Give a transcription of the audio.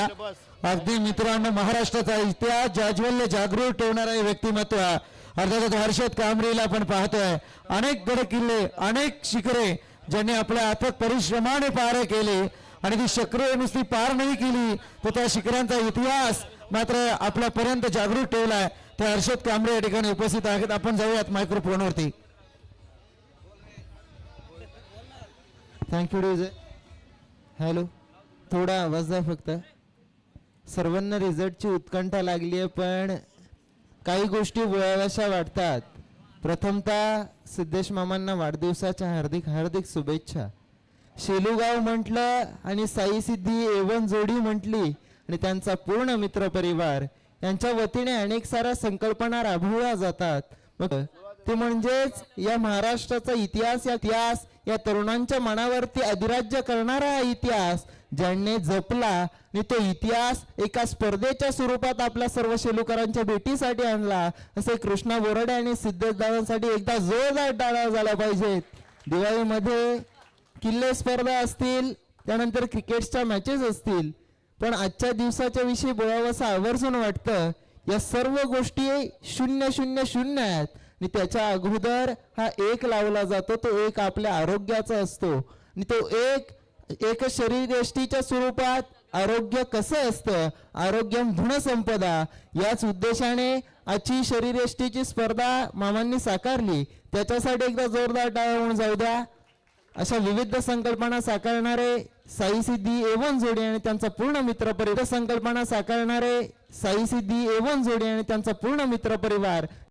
या अगदी मित्रांनो महाराष्ट्राचा इतिहास जाज्वल्य जागृत ठेवणारे व्यक्तिमत्व अर्थात हर्षद कांबळेला आपण पाहतोय अनेक गड किल्ले अनेक शिखरे ज्यांनी आपल्या अथक परिश्रमाने पार केले आणि ती शिखरे नुसती पार नाही केली तर त्या शिखरांचा इतिहास मात्र आपल्यापर्यंत जागृत ठेवलाय ते हर्षद कांबळे या ठिकाणी उपस्थित आहेत आपण जाऊयात मायक्रोफोनवरती थँक्यू डीजे हॅलो थोडा आवाज द्या फक्त सर्वांना रिझल्टची उत्कंठा लागली आहे पण काही गोष्टी बोलाव्याशा वाटतात प्रथमतः सिद्धेश मामांना वाढदिवसाच्या हार्दिक हार्दिक शुभेच्छा शेलूगाव म्हटलं आणि साई सिद्धी एवन जोडी म्हटली आणि त्यांचा पूर्ण मित्र परिवार यांच्या वतीने अनेक साऱ्या संकल्पना राबवल्या जातात मग ते म्हणजेच या महाराष्ट्राचा इतिहास या तरुणांच्या मनावरती अधिराज्य करणारा हा इतिहास ज्यांनी जपला आणि तो इतिहास एका स्पर्धेच्या स्वरूपात आपल्या सर्व शेलूकरांच्या भेटीसाठी आणला असे कृष्णा बोराडे आणि सिद्धेश दादांसाठी एकदा जोरदार टाळ्या झाला पाहिजेत. दिवाळीमध्ये किल्ले स्पर्धा असतील त्यानंतर क्रिकेटच्या मॅचेस असतील पण आजच्या दिवसाच्या विषयी बोलावंसं आवर्जून वाटतं या सर्व गोष्टी 0-0-0 आहेत आणि त्याच्या अगोदर हा एक लावला जातो तो एक आपल्या आरोग्याचा असतो आणि तो एक शरीरयष्टीच्या स्वरूपात आरोग्य कसं असतं आरोग्यम धनसंपदा याच उद्देशाने आजची शरीरयष्टीची स्पर्धा मामांनी साकारली त्याच्यासाठी एकदा जोरदार टाळ्या होऊन जाऊ द्या. अशा विविध संकल्पना साकारणारे साई सिद्धी एवन जोडी आणि त्यांचा पूर्ण मित्र परिवार संकल्पना साकारणारे साई सिद्धी एवन जोडी आणि त्यांचा पूर्ण मित्र परिवार